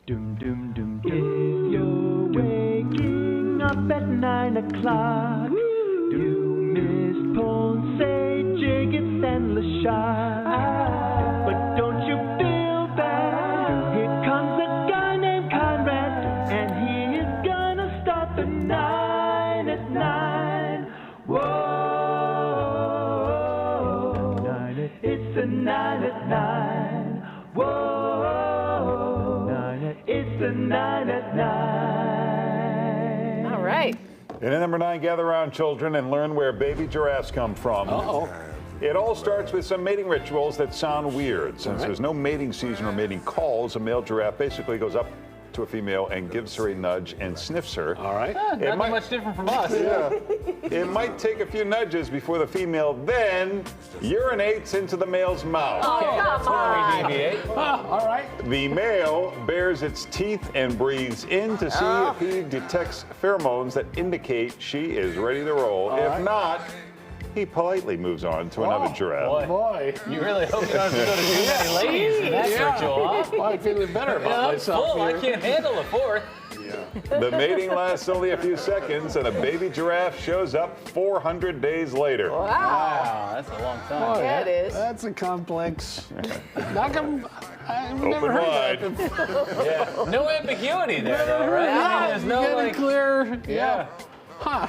Doom, doom, doom. If you're waking up at 9 o'clock, do Miss Ponce, Jiggets, and LaShawn. But don't you feel bad? Here comes a guy named Conrad, and he is gonna start the 9 at 9. Whoa, it's the 9 at 9. Whoa, it's the 9 at 9. All right. And at number 9, gather around, children, and learn where baby giraffes come from. Uh-oh. It all starts with some mating rituals that sound weird. Since there's no mating season or mating calls, a male giraffe basically goes up to a female and gives her a nudge and sniffs her. All right. Not much different from us. Yeah. It might take a few nudges before the female then urinates into the male's mouth. Oh, That's come where we on. deviate. All right. The male bares its teeth and breathes in to see if he detects pheromones that indicate she is ready to roll. If right. not, he politely moves on to another giraffe. Boy. You really hope you don't have to go to too many ladies in that ritual, huh? Well, I'm feeling better about I'm myself full. I here. can't handle a fourth. The mating lasts only a few seconds, and a baby giraffe shows up 400 days later. Wow. Wow, that's a long time. Boy, Yeah, it is. That's a complex. I've never Open heard wide. that before. Yeah. No ambiguity there, though, right? I mean, there's no you get like. it clear. Yeah. Huh.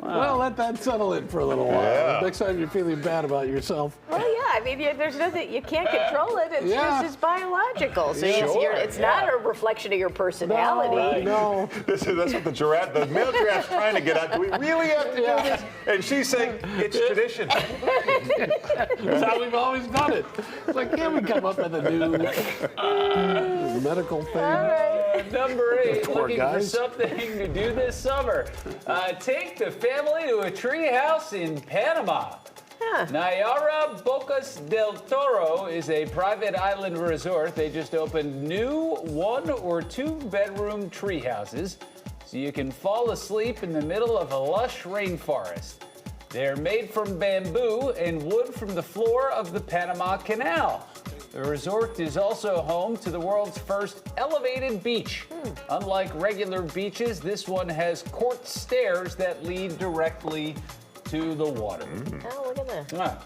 Well, let that settle in for a little while. Yeah. Next time you're feeling bad about yourself. Well, yeah. I mean, there's nothing you can't control it. It's Yeah. just it's biological. So Sure, it's not a reflection of your personality. No. That's what the male giraffe's trying to get at. Do we really have to do this? And she's saying, it's tradition. That's how we've always done it. It's like, can't we come up with a new medical thing? All right. Number 8, Poor looking guys. for something to do this summer. Take the family to a tree house in Panama. Huh. Nayara Bocas del Toro is a private island resort. They just opened new 1 or 2 bedroom tree houses so you can fall asleep in the middle of a lush rainforest. They're made from bamboo and wood from the floor of the Panama Canal. The resort is also home to the world's first elevated beach. Unlike regular beaches, this one has quartz stairs that lead directly to the water. Oh, look at that. Ah.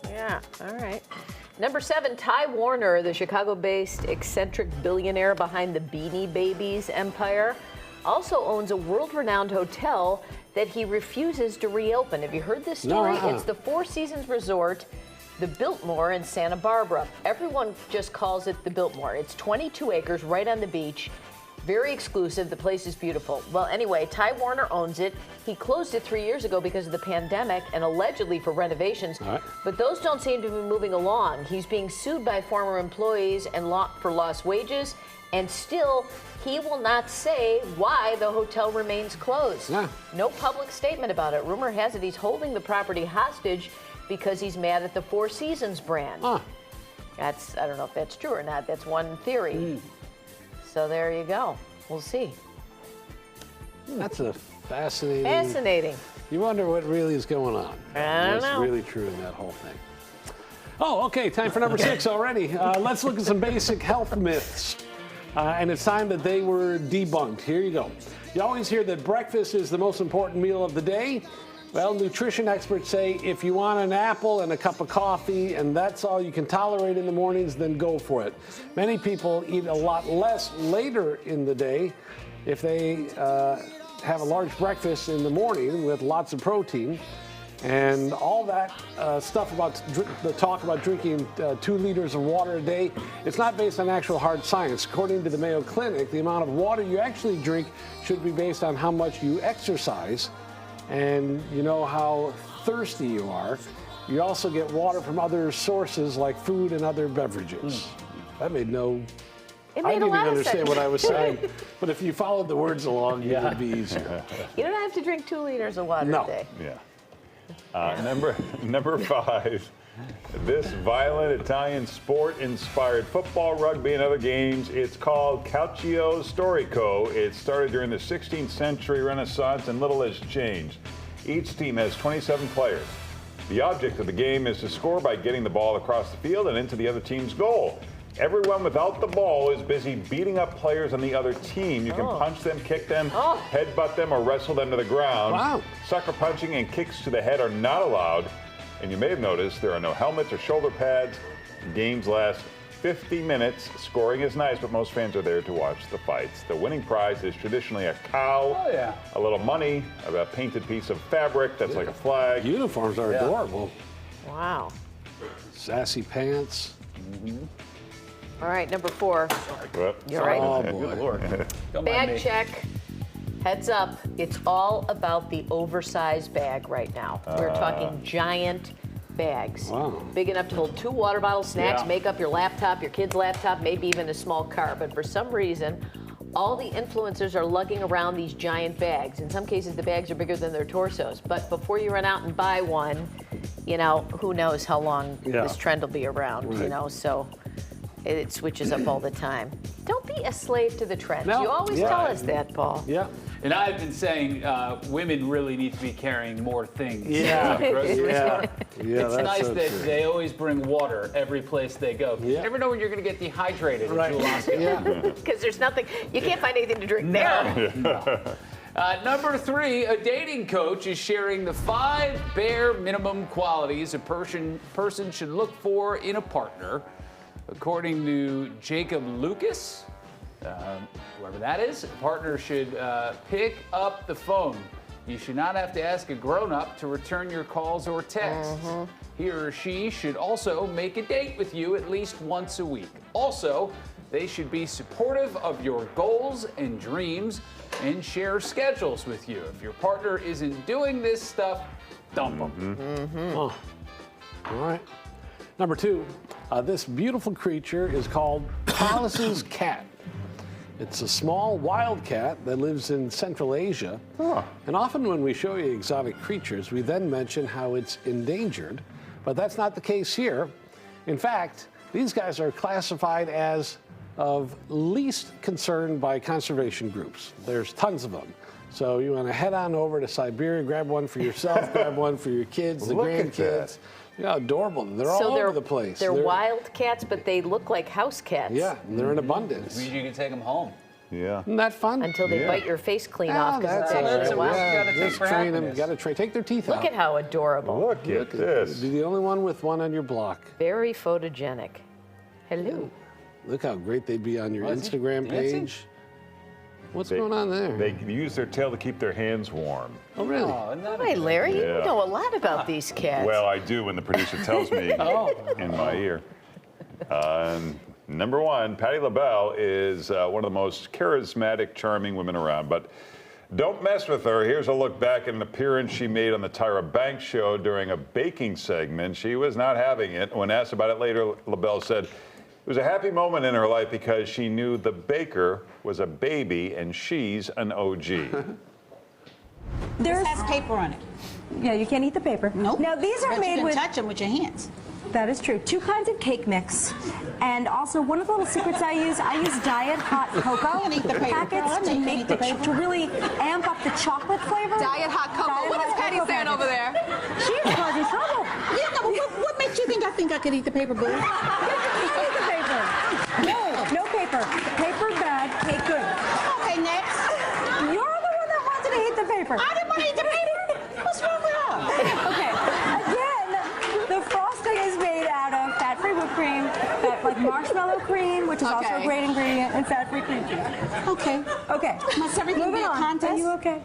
Yeah. All right. Number 7, Ty Warner, the Chicago-based eccentric billionaire behind the Beanie Babies empire, also owns a world-renowned hotel that he refuses to reopen. Have you heard this story? No, It's the Four Seasons Resort, the Biltmore in Santa Barbara. Everyone just calls it the Biltmore. It's 22 acres right on the beach. Very exclusive. The place is beautiful. Well, anyway, Ty Warner owns it. He closed it 3 years ago because of the pandemic and allegedly for renovations. right. But those don't seem to be moving along. He's being sued by former employees and for lost wages. And still, he will not say why the hotel remains closed. Yeah. No public statement about it. Rumor has it he's holding the property hostage because he's mad at the Four Seasons brand. Huh. I don't know if that's true or not. That's one theory. So there you go. We'll see. That's a fascinating. Fascinating. You wonder what really is going on. I don't What's know. really true in that whole thing. Oh, okay. Time for number 6 already. Let's look at some basic health myths. And it's time that they were debunked. Here you go. You always hear that breakfast is the most important meal of the day. Well, nutrition experts say if you want an apple and a cup of coffee and that's all you can tolerate in the mornings, then go for it. Many people eat a lot less later in the day if they have a large breakfast in the morning with lots of protein. And all that stuff about the talk about drinking 2 liters of water a day, it's not based on actual hard science. According to the Mayo Clinic, the amount of water you actually drink should be based on how much you exercise. And you know how thirsty you are. You also get water from other sources like food and other beverages. That made no... It I made a didn't even lot of understand sense. what I was saying, but if you followed the words along, it would be easier. You don't have to drink 2 liters of water No. a day. Yeah. Number 5. This violent Italian sport-inspired football, rugby, and other games. It's called Calcio Storico. It started during the 16th century Renaissance, and little has changed. Each team has 27 players. The object of the game is to score by getting the ball across the field and into the other team's goal. Everyone without the ball is busy beating up players on the other team. You can punch them, kick them, headbutt them, or wrestle them to the ground. Wow. Sucker punching and kicks to the head are not allowed. And you may have noticed there are no helmets or shoulder pads. Games last 50 minutes. Scoring is nice, but most fans are there to watch the fights. The winning prize is traditionally a cow, a little money, a painted piece of fabric that's like a flag. Uniforms are adorable. Wow. Sassy pants. All right, number 4. You're right. Oh, boy. Lord. Don't mind Bag me. check. Heads up, it's all about the oversized bag right now. We're talking giant bags. Wow. Big enough to hold 2 water bottles, snacks, Yeah. make up your laptop, your kid's laptop, maybe even a small car. But for some reason, all the influencers are lugging around these giant bags. In some cases, the bags are bigger than their torsos. But before you run out and buy one, you know, who knows how long this trend will be around, you know, so it switches up all the time. Don't be a slave to the trends. No. You always Yeah. tell us that, Paul. Yeah. And I've been saying women really need to be carrying more things. Yeah. to the grocery store. Yeah, It's that's nice so that true. they always bring water every place they go. Yeah. You never know when you're going to get dehydrated Right. at Jewel-Osco. Yeah. Because there's nothing, you can't find anything to drink there. Number 3, a dating coach is sharing the 5 bare minimum qualities a person should look for in a partner. According to Jacob Lucas, whoever that is, a partner should pick up the phone. You should not have to ask a grown-up to return your calls or texts. He or she should also make a date with you at least once a week. Also, they should be supportive of your goals and dreams and share schedules with you. If your partner isn't doing this stuff, dump them. All right. Number 2, this beautiful creature is called Pallas's cat. It's a small wild cat that lives in Central Asia. And often when we show you exotic creatures, we then mention how it's endangered. But that's not the case here. In fact, these guys are classified as of least concern by conservation groups. There's tons of them. So you want to head on over to Siberia, grab one for yourself, grab one for your kids, the Look at grandkids. Yeah, adorable. They're all over the place. They're wild cats, but they look like house cats. Yeah, and they're in abundance. Means you can take them home. Yeah. Isn't that fun? Until they Yeah. bite your face clean off because that's it's all actually right. wild. You gotta take Just for train them. happiness. Got to take their teeth out. Look at how adorable. Look at this. You're the only one with one on your block. Very photogenic. Hello. Look how great they'd be on your Was he Instagram dancing? page. What's going on there? They use their tail to keep their hands warm. Oh, really? Oh, not Hi, Larry. You Yeah. know a lot about these cats. Well, I do when the producer tells me in my ear. Number 1, Patti LaBelle is one of the most charismatic, charming women around. But don't mess with her. Here's a look back at an appearance she made on the Tyra Banks show during a baking segment. She was not having it. When asked about it later, LaBelle said it was a happy moment in her life because she knew the baker was a baby and she's an OG. There's, has paper on it. yeah, you can't eat the paper. Nope. Now these are But you made can with. touch them with your hands. That is true. 2 kinds of cake mix, and also one of the little secrets I use diet hot cocoa can't eat the paper, packets girl. to You make can't eat the paper. to really amp up the chocolate flavor. Diet hot cocoa. What is Patty saying over there? She's causing trouble. Yeah, no, but what makes you think I could eat the paper, boo? You can't eat the paper. No paper. Paper bad, cake good. Okay, next. You're the one that wanted to eat the paper. I didn't want to eat the paper. What's wrong with her? Okay. Again, the frosting is made out of fat-free whipped cream, like marshmallow cream, which is also a Okay. great ingredient, and fat-free cream cheese. Okay. Okay. Must everything Moving be a on. contest? Are you okay?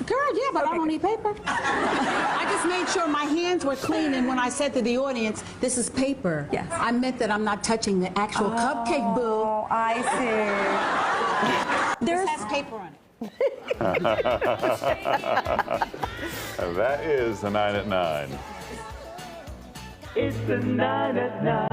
Girl, yeah, but I don't eat paper. I just made sure my hands were clean, and when I said to the audience, this is paper, Yes. I meant that I'm not touching the actual cupcake, boo. Oh, I see. There's This has paper on it. That is the 9 at 9. It's the 9 at 9.